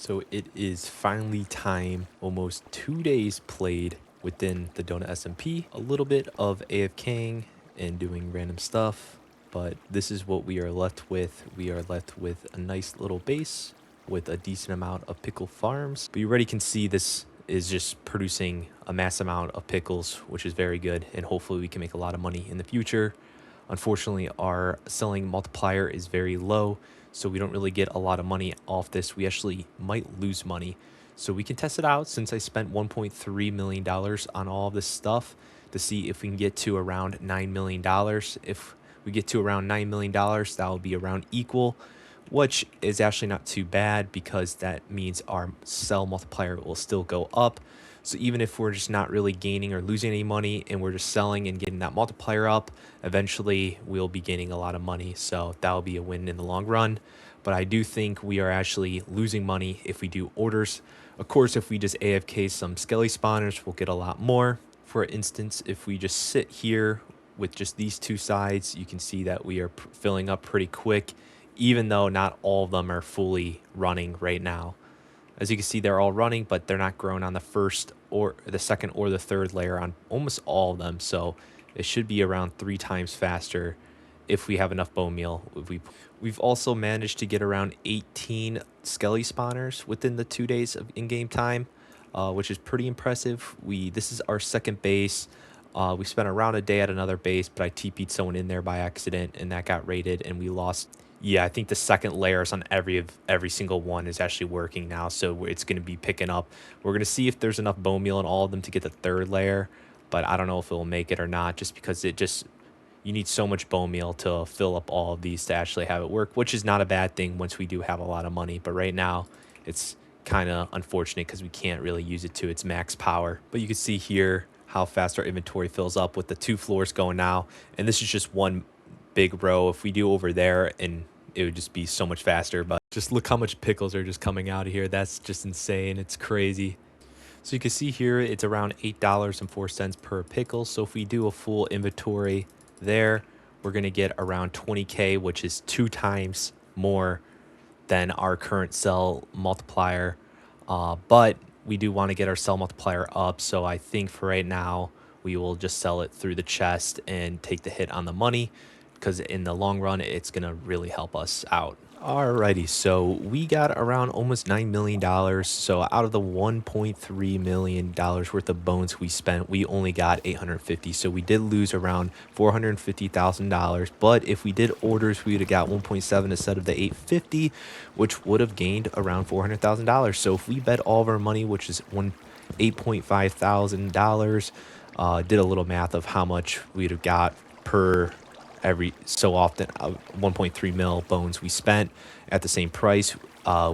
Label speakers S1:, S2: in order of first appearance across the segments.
S1: So it is finally time, almost 2 days played within the DonutSMP. A little bit of AFKing and doing random stuff, but this is what we are left with. We are left with a nice little base with a decent amount of pickle farms. But you already can see this is just producing a mass amount of pickles, which is very good, and hopefully we can make a lot of money in the future. Unfortunately, our selling multiplier is very low, so we don't really get a lot of money off this. We actually might lose money. So we can test it out since I spent $1.3 million on all of this stuff to see if we can get to around $9 million. If we get to around $9 million, that will be around equal, which is actually not too bad because that means our sell multiplier will still go up. So even if we're just not really gaining or losing any money and we're just selling and getting that multiplier up, eventually we'll be gaining a lot of money. So that'll be a win in the long run. But I do think we are actually losing money if we do orders. Of course, if we just AFK some skelly spawners, we'll get a lot more. For instance, if we just sit here with just these two sides, you can see that we are filling up pretty quick, even though not all of them are fully running right now. As you can see, they're all running, but they're not growing on the first or the second or the third layer on almost all of them. So it should be around 3 times faster if we have enough bone meal. We've also managed to get around 18 skelly spawners within the 2 days of in-game time, which is pretty impressive. This is our second base. We spent around a day at another base, but I TP'd someone in there by accident, and that got raided, and we lost. Yeah, I think the second layers on every single one is actually working now, so it's going to be picking up. We're going to see if there's enough bone meal in all of them to get the third layer, but I don't know if it will make it or not, just because you need so much bone meal to fill up all of these to actually have it work, which is not a bad thing once we do have a lot of money. But right now, it's kind of unfortunate because we can't really use it to its max power. But you can see here how fast our inventory fills up with the 2 floors going now, and this is just one big row. If we do over there, and it would just be so much faster. But just look how much pickles are just coming out of here. That's just insane. It's crazy. So you can see here it's around $8.04 per pickle. So if we do a full inventory there, we're going to get around 20k, which is 2 times more than our current sell multiplier. But we do want to get our sell multiplier up. So I think for right now, we will just sell it through the chest and take the hit on the money, because in the long run, it's going to really help us out. Alrighty, so we got around almost $9 million. So out of the $1.3 million worth of bones we spent, we only got 850. So we did lose around $450,000. But if we did orders, we would have got 1.7 instead of the 850, which would have gained around $400,000. So if we bet all of our money, which is $8.5 thousand, did a little math of how much we'd have got per every so often, 1.3 mil bones we spent at the same price,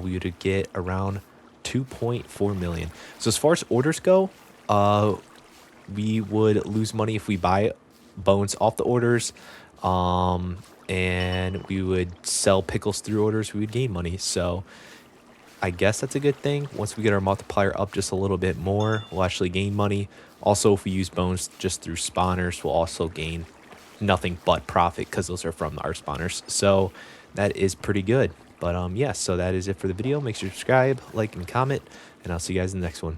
S1: we would get around 2.4 million. So as far as orders go, we would lose money if we buy bones off the orders, and we would sell pickles through orders. We would gain money. So I guess that's a good thing. Once we get our multiplier up just a little bit more, we'll actually gain money. Also, if we use bones just through spawners, we'll also gain nothing but profit because those are from our spawners. So that is pretty good. But yeah, so that is it for the video. Make sure to subscribe, like, and comment, and I'll see you guys in the next one.